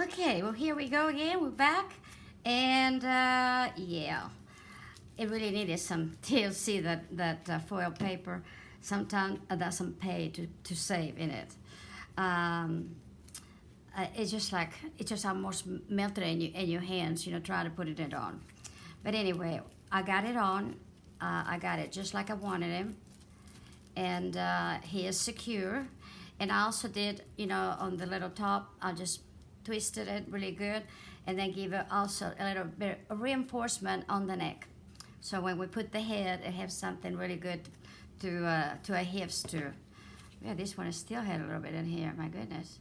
Okay, well here we go again, we're back. And yeah, it really needed some TLC, that foil paper. Sometimes doesn't pay to save in it. Um, it's just like, it just almost melted in your hands, trying to put it on. But anyway, I got it on. I got it just like I wanted him. And he is secure. And I also did, on the little top, I just twisted it really good, and then give it also a little bit of reinforcement on the neck. So when we put the head, it has something really good to adhere to. Yeah, this one is still had a little bit in here, my goodness.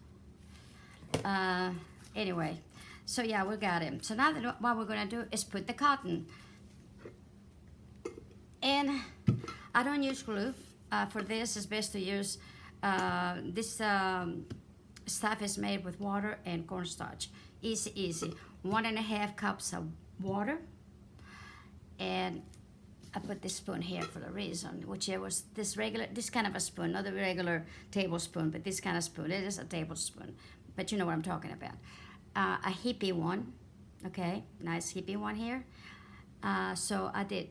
Anyway, so yeah, we got him. So now what we're gonna do is put the cotton. And I don't use glue. For this, it's best to use this stuff is made with water and cornstarch. Easy, easy. 1.5 cups of water. And I put this spoon here for the reason, which it was this kind of a spoon, not a regular tablespoon, but this kind of spoon. It is a tablespoon, but you know what I'm talking about. A hippie one, okay, nice hippie one here. So I did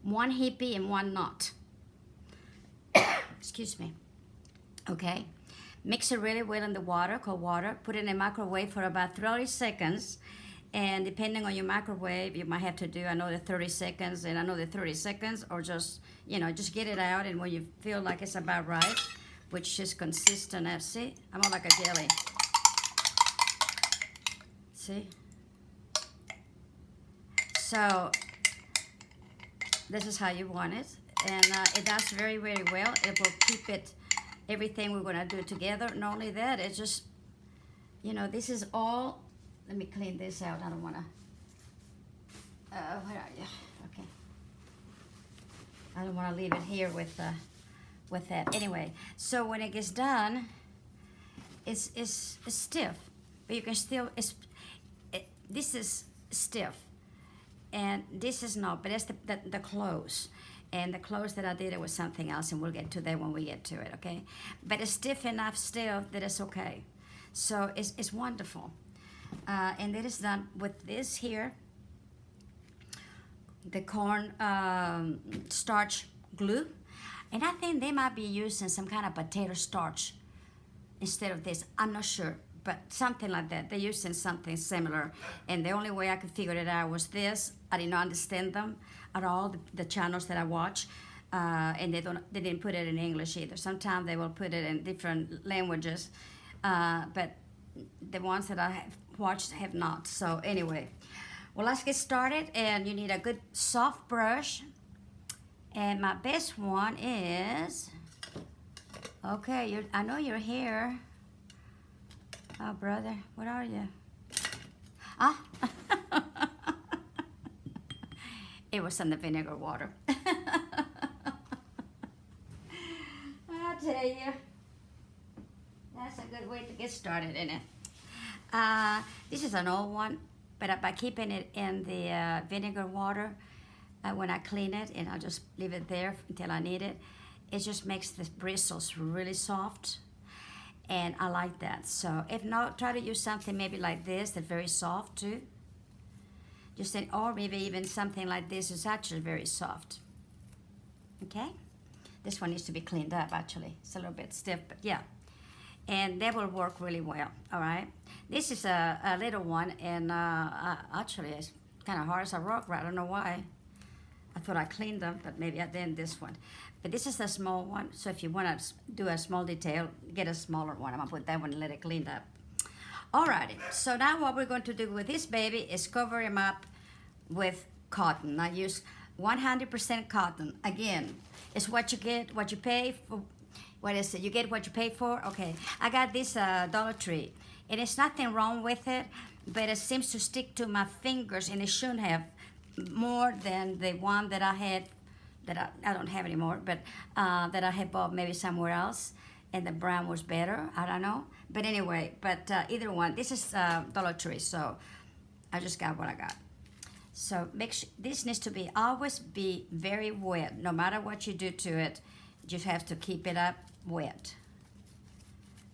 one hippie and one knot. Excuse me. Okay. Mix it really well in the water, cold water. Put it in the microwave for about 30 seconds. And depending on your microwave, you might have to do another 30 seconds and another 30 seconds, or just, just get it out. And when you feel like it's about right, which is consistent, see? I'm more like a jelly. See? So, this is how you want it. And it does very, very well. It will keep it, everything we're gonna do together. Not only that, it's just, this is all, let me clean this out. I don't wanna, where are you? Okay. I don't wanna leave it here with that. Anyway, so when it gets done, it's stiff, but you can still, this is stiff, and this is not, but that's the close. And the close that I did, it was something else, and we'll get to that when we get to it, okay? But it's stiff enough still that it's okay. So it's wonderful. And it is done with this here, the corn starch glue. And I think they might be using some kind of potato starch instead of this. I'm not sure, but something like that. They're using something similar. And the only way I could figure it out was this. I did not understand them at all, the channels that I watch, and they didn't put it in English either. Sometimes they will put it in different languages, but the ones that I have watched have not. So anyway, well, let's get started. And you need a good soft brush, and my best one is, okay, I know you're here. Oh, brother, what are you? Ah. It was in the vinegar water. I tell you, that's a good way to get started, isn't it? This is an old one, but by keeping it in the vinegar water, when I clean it, and I'll just leave it there until I need it, it just makes the bristles really soft, and I like that. So if not, try to use something maybe like this that's very soft too. Or maybe even something like this is actually very soft. Okay? This one needs to be cleaned up, actually. It's a little bit stiff, but yeah. And that will work really well, all right? This is a little one, and actually it's kind of hard as a rock, right? I don't know why. I thought I cleaned them, but maybe I didn't this one. But this is a small one, so if you want to do a small detail, get a smaller one. I'm going to put that one and let it clean up. Alrighty, so now what we're going to do with this baby is cover him up with cotton. I use 100% cotton. Again, it's what you get, what you pay for. What is it? You get what you pay for? Okay, I got this Dollar Tree, and it's nothing wrong with it, but it seems to stick to my fingers, and it shouldn't have, more than the one that I had, that I don't have anymore, but that I had bought maybe somewhere else, and the brown was better. I don't know. But anyway, either one. This is Dollar Tree, so I just got what I got. So make sure this needs to always be very wet. No matter what you do to it, you just have to keep it up wet.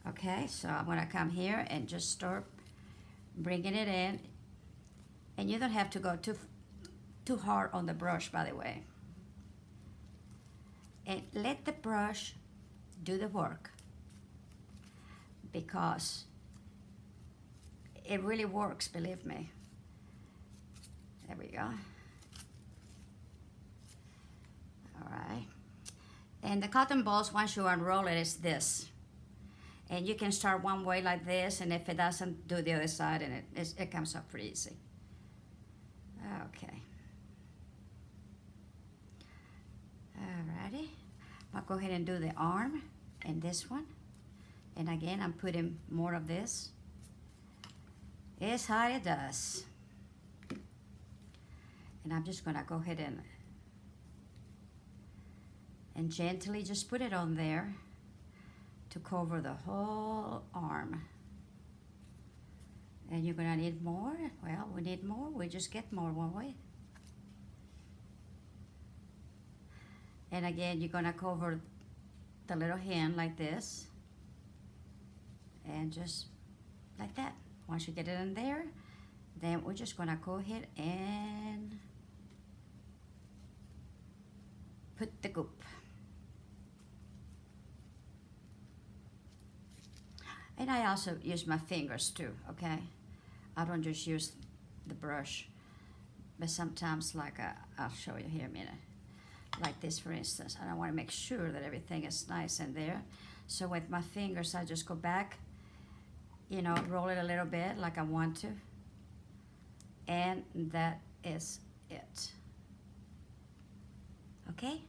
Okay, so I'm gonna come here and just start bringing it in. And you don't have to go too hard on the brush, by the way. And let the brush do the work, because it really works, believe me. There we go. All right. And the cotton balls, once you unroll it, is this. And you can start one way like this, and if it doesn't, do the other side, and it comes up pretty easy. Okay. Alrighty. I'll go ahead and do the arm and this one. And again, I'm putting more of this. It's how it does. And I'm just gonna go ahead and gently just put it on there to cover the whole arm. And you're gonna need more. Well, we need more. We just get more, won't we? And again, you're gonna cover the little hand like this. And just like that. Once you get it in there, then we're just gonna go ahead and put the goop. And I also use my fingers too, okay? I don't just use the brush, but sometimes, like I'll show you here in a minute. Like this, for instance, and I want to make sure that everything is nice in there. So with my fingers, I just go back, you know, roll it a little bit like I want to. And that is it. Okay?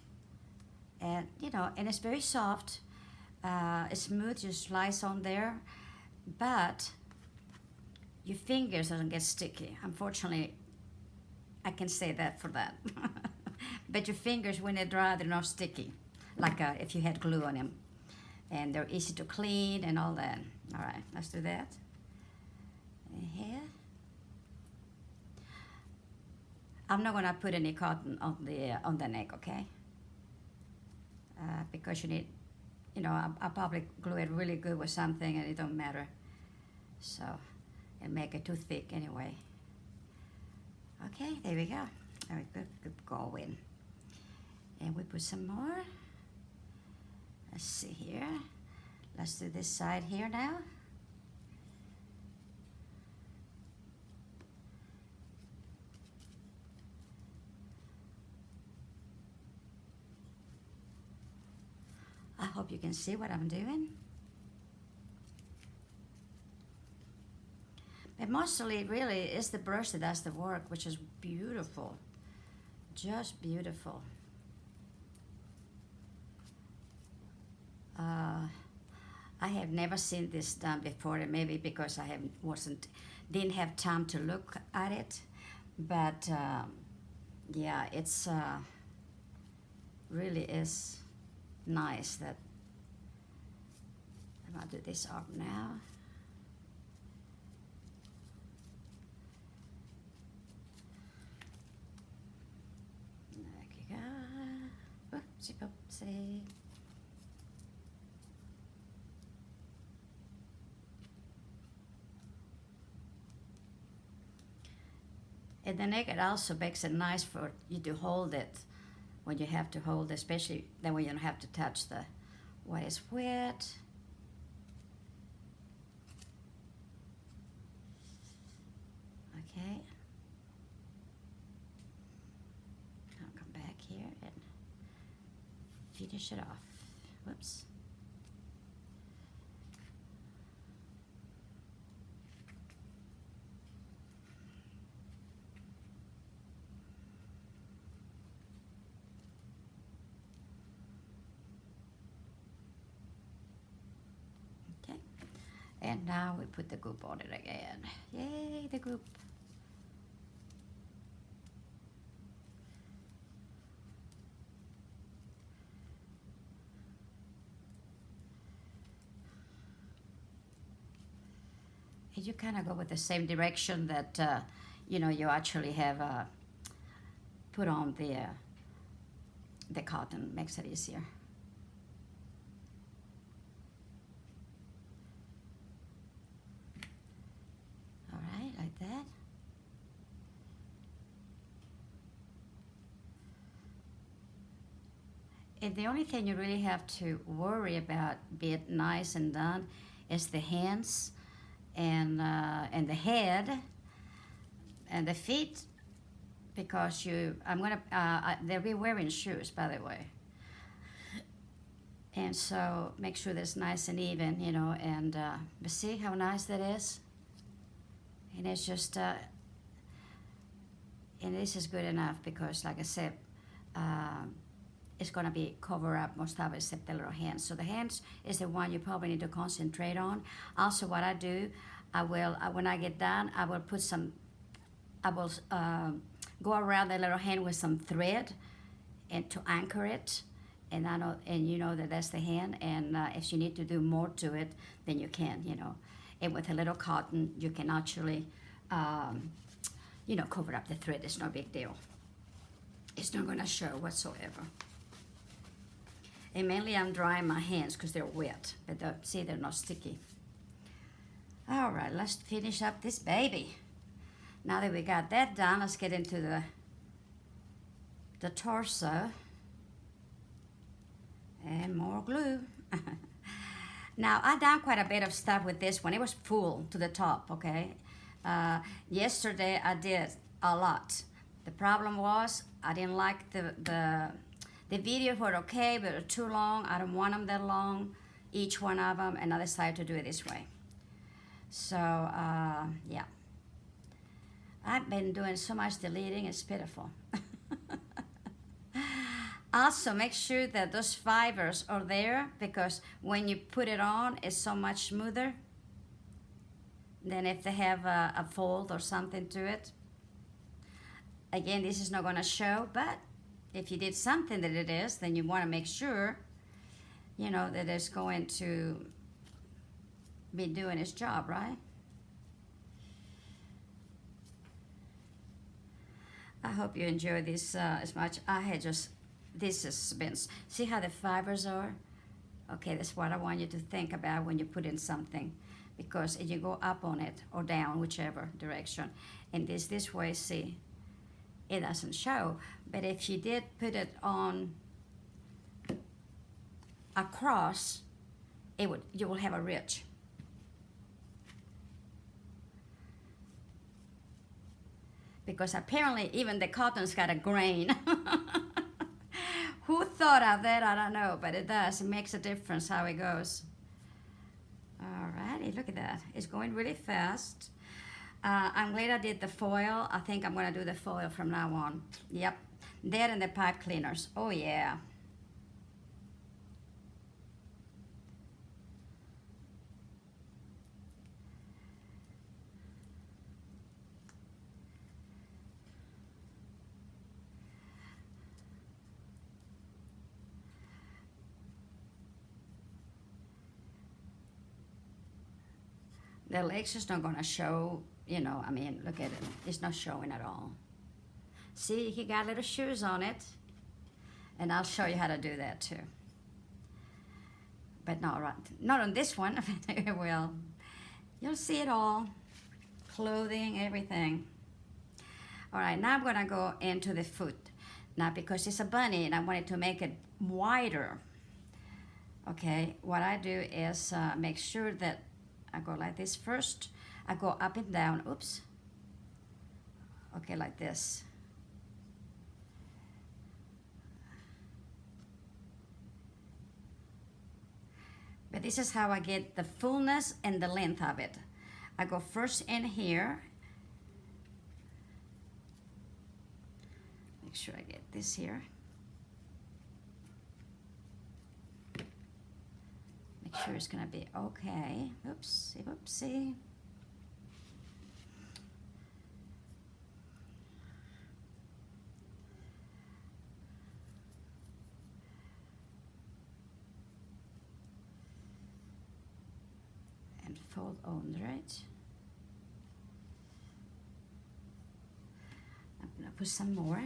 And, you know, and it's very soft. It's smooth, just slice on there. But your fingers doesn't get sticky. Unfortunately, I can say that for that. But your fingers, when they're dry, they're not sticky. Like if you had glue on them. And they're easy to clean and all that. All right, let's do that. And here. I'm not gonna put any cotton on the neck, okay? Because you need, you know, I'll probably glue it really good with something and it don't matter. So, and make it too thick anyway. Okay, there we go. All right, good going. And we put some more. Let's see here. Let's do this side here now. I hope you can see what I'm doing. But mostly, really, it's the brush that does the work, which is beautiful. Just beautiful. I have never seen this done before, and maybe because I didn't have time to look at it. But yeah, it's really is nice that I'm gonna do this arm now. There you go. Oopsie oopsie. And the neck, it also makes it nice for you to hold it when you have to hold it, especially then when you don't have to touch the what is wet. Okay. I'll come back here and finish it off. Whoops. And now we put the goop on it again. Yay, the goop. And you kind of go with the same direction that, you know, you actually have put on the cotton. Makes it easier. And the only thing you really have to worry about, be it nice and done, is the hands and the head and the feet, because they'll be wearing shoes, by the way. And so make sure that's nice and even, you know, and but see how nice that is? And it's just, and this is good enough because, like I said, it's gonna be cover up most of it except the little hands. So the hands is the one you probably need to concentrate on. Also, what I do, I will, when I get done, I will put some, I will go around the little hand with some thread and to anchor it. And I know, and you know that that's the hand. And if you need to do more to it, then you can, you know. And with a little cotton, you can actually, you know, cover up the thread. It's no big deal. It's not gonna show whatsoever. And mainly I'm drying my hands because they're wet, but see, they're not sticky. All right, let's finish up this baby. Now that we got that done, let's get into the torso. And more glue. Now, I done quite a bit of stuff with this one. It was full to the top, okay? Yesterday, I did a lot. The problem was, I didn't like the videos were okay, but they're too long. I don't want them that long, each one of them, and I decided to do it this way. So, yeah. I've been doing so much deleting, it's pitiful. Also, make sure that those fibers are there, because when you put it on, it's so much smoother than if they have a fold or something to it. Again, this is not going to show, but if you did something that it is, then you want to make sure, you know, that it's going to be doing its job, right? I hope you enjoy this as much. I had just... This has been, see how the fibers are? Okay, that's what I want you to think about when you put in something, because if you go up on it or down, whichever direction, and this way, see, it doesn't show. But if you did put it on across, you will have a ridge. Because apparently even the cotton's got a grain. Who thought of that? I don't know, but it does. It makes a difference how it goes. Alrighty, look at that. It's going really fast. I'm glad I did the foil. I think I'm going to do the foil from now on. Yep, that and the pipe cleaners. Oh yeah. The legs is not gonna show, you know, I mean, look at it. It's not showing at all. See, he got little shoes on it. And I'll show you how to do that too. But not on this one, but it will. You'll see it all. Clothing, everything. All right, now I'm gonna go into the foot. Now, because it's a bunny and I wanted to make it wider, okay, what I do is make sure that I go like this first. I go up and down. Oops. Okay, like this. But this is how I get the fullness and the length of it. I go first in here. Make sure I get this here. Make sure it's gonna be okay. Oopsie, whoopsie. And fold under it. I'm gonna put some more.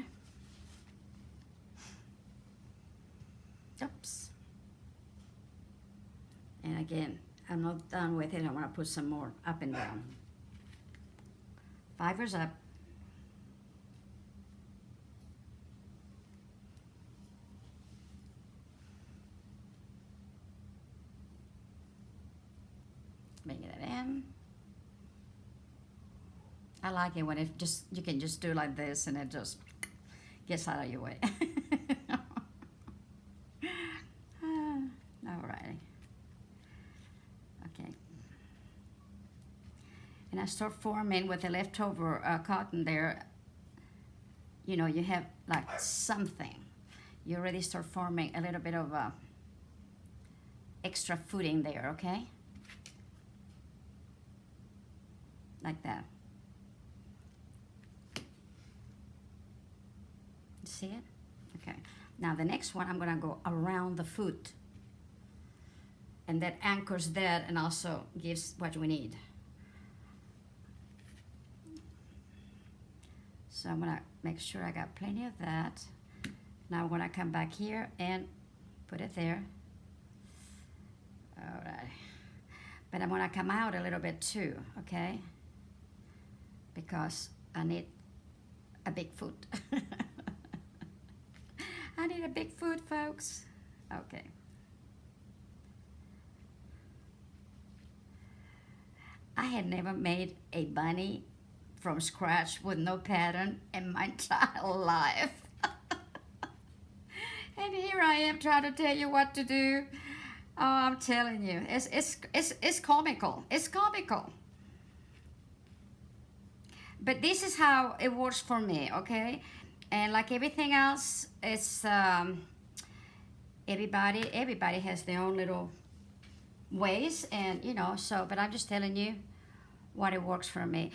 Oops. And again, I'm not done with it. I want to put some more up and down. Fibers up. bring it in. I like it when it just, you can just do like this and it just gets out of your way. Alrighty. Okay. And I start forming with the leftover cotton there. You know, you have like something. You already start forming a little bit of extra footing there, okay? Like that. See it? Okay. Now the next one, I'm gonna go around the foot. And that anchors that and also gives what we need. So I'm gonna make sure I got plenty of that. Now I'm gonna come back here and put it there. All right. But I'm gonna come out a little bit too, okay? Because I need a big foot. I need a big foot, folks. Okay. I had never made a bunny from scratch with no pattern in my entire life. And here I am trying to tell you what to do. Oh, I'm telling you, it's comical. It's comical. But this is how it works for me, okay? And like everything else, it's everybody has their own little ways, and you know. So, but I'm just telling you what it works for me.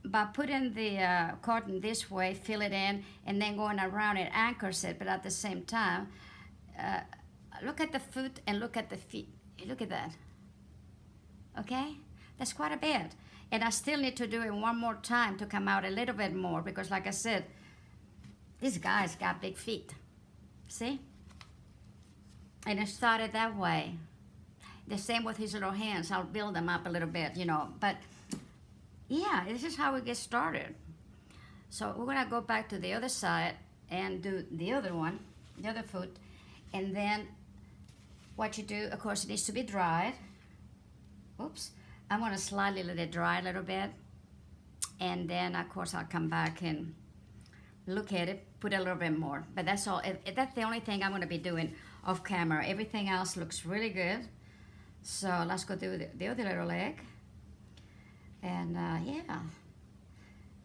By putting the cotton this way, fill it in, and then going around, it anchors it. But at the same time, look at the foot and look at the feet. Look at that. Okay, that's quite a bit. And I still need to do it one more time to come out a little bit more, because like I said, this guy's got big feet. See? And it started that way. The same with his little hands. I'll build them up a little bit, you know. But yeah, this is how we get started. So we're gonna go back to the other side and do the other one, the other foot. And then what you do, of course, it needs to be dried. Oops. I'm gonna slightly let it dry a little bit. And then, of course, I'll come back and look at it, put a little bit more. But that's all. That's the only thing I'm gonna be doing off camera. Everything else looks really good. So let's go do the other little leg. And yeah.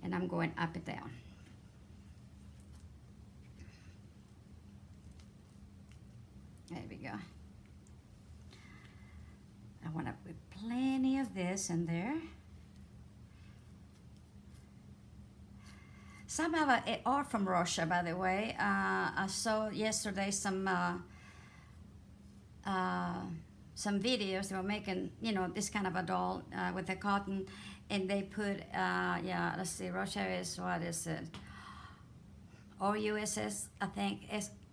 And I'm going up and down. There we go. I want to put plenty of this in there. Some of it are from Russia, by the way. I saw yesterday some videos. They were making, you know, this kind of a doll with the cotton, and they put, yeah, let's see, Russia is, what is it? RUSS, I think,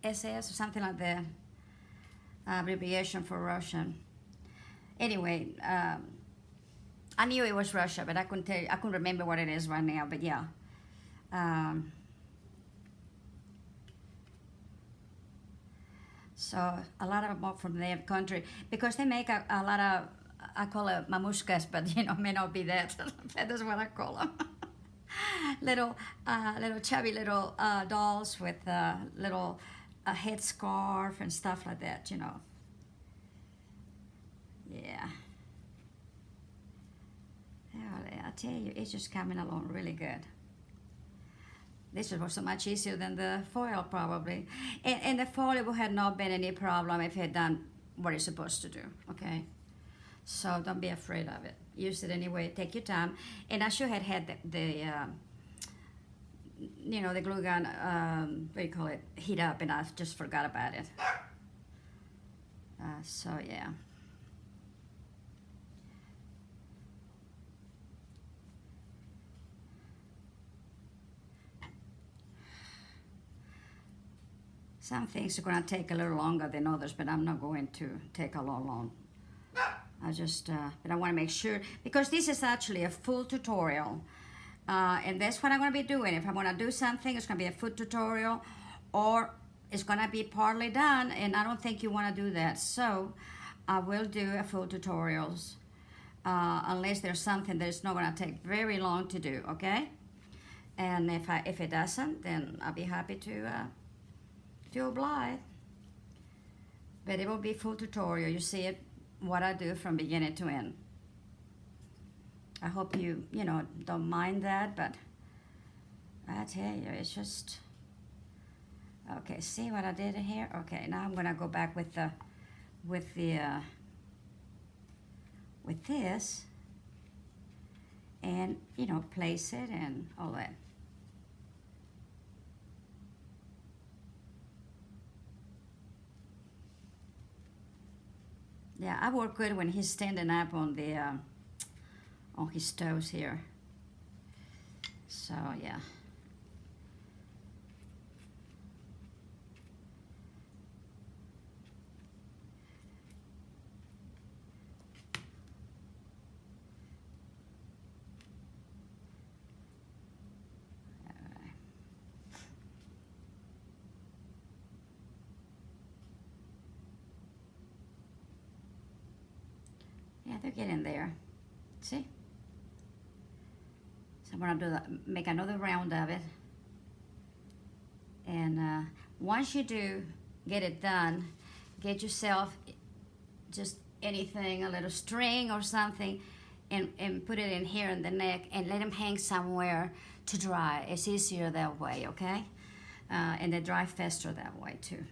SS or something like that. Abbreviation for Russian. Anyway, I knew it was Russia, but I couldn't tell you, I couldn't remember what it is right now, but yeah. So a lot of them are from their country, because they make a lot of, I call it mamushkas, but you know, may not be that. That's what I call them. little chubby little dolls with little headscarf and stuff like that, you know. Yeah. I tell you, it's just coming along really good. This was so much easier than the foil, probably. And the foil had not been any problem if it had done what it's supposed to do, okay? So don't be afraid of it. Use it anyway, take your time. And I sure had the you know, the glue gun, what do you call it, heat up, and I just forgot about it. So yeah. Some things are going to take a little longer than others, but I'm not going to take a long. I just, but I want to make sure, because this is actually a full tutorial. And that's what I'm going to be doing. If I want to do something, it's going to be a full tutorial, or it's going to be partly done, and I don't think you want to do that. So I will do a full tutorials unless there's something that is not gonna take very long to do, okay? And if it doesn't, then I'll be happy to oblige. But it will be full tutorial. You see it, what I do from beginning to end. I hope you know, don't mind that, but I tell you, it's just, okay, see what I did here? Okay, now I'm gonna go back with this and, you know, place it and all that. Yeah, I work good when he's standing up on his toes here. So yeah. Yeah, they're getting there. See? So I'm gonna make another round of it. And once you do get it done, get yourself just anything, a little string or something, and put it in here in the neck and let them hang somewhere to dry. It's easier that way, okay? And they dry faster that way too.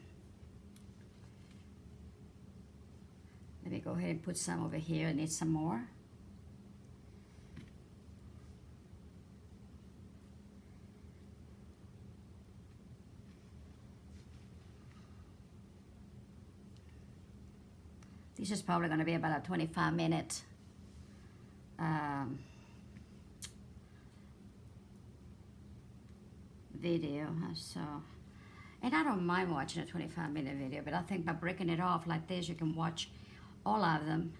Let me go ahead and put some over here. I need some more. This is probably going to be about a 25-minute video. So, and I don't mind watching a 25-minute video, but I think by breaking it off like this, you can watch all of them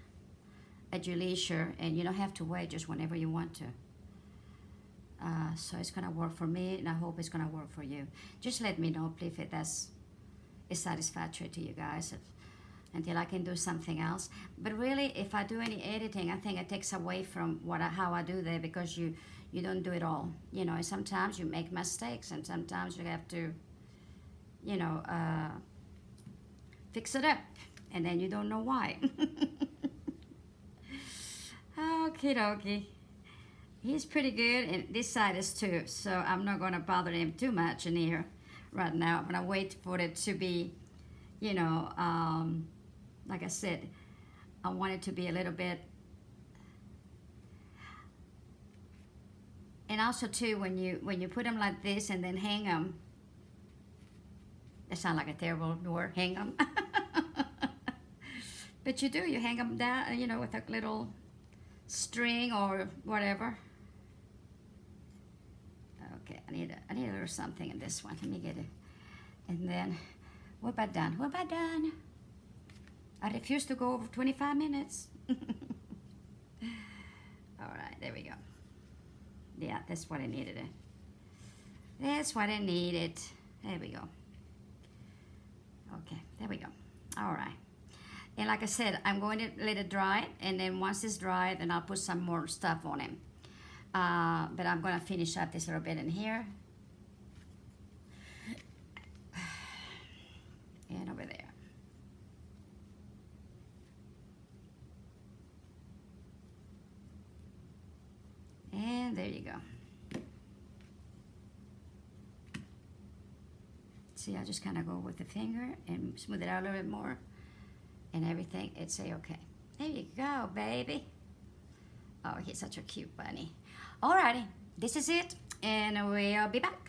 at your leisure, and you don't have to wait, just whenever you want to. So it's gonna work for me, and I hope it's gonna work for you. Just let me know, please, if that's satisfactory to you guys, until I can do something else. But really, if I do any editing, I think it takes away from how I do that, because you don't do it all. You know, and sometimes you make mistakes, and sometimes you have to, you know, fix it up, and then you don't know why. Okie dokie. He's pretty good, and this side is too, so I'm not going to bother him too much in here right now. I'm going to wait for it to be, you know, like I said, I want it to be a little bit. And also too, when you put them like this and then hang them, that sounds like a terrible word, hang them. But you hang them down, you know, with a little string or whatever. Okay, I need a little something in this one. Let me get it. And then, we're about done. We're about done. I refuse to go over 25 minutes. All right, there we go. Yeah, that's what I needed. That's what I needed. There we go. Okay, there we go. All right. And like I said, I'm going to let it dry, and then once it's dry, then I'll put some more stuff on it. But I'm going to finish up this little bit in here. And over there. And there you go. See, I just kind of go with the finger and smooth it out a little bit more. And everything, it's okay. There you go, baby. Oh, he's such a cute bunny. Alrighty, this is it, and we'll be back.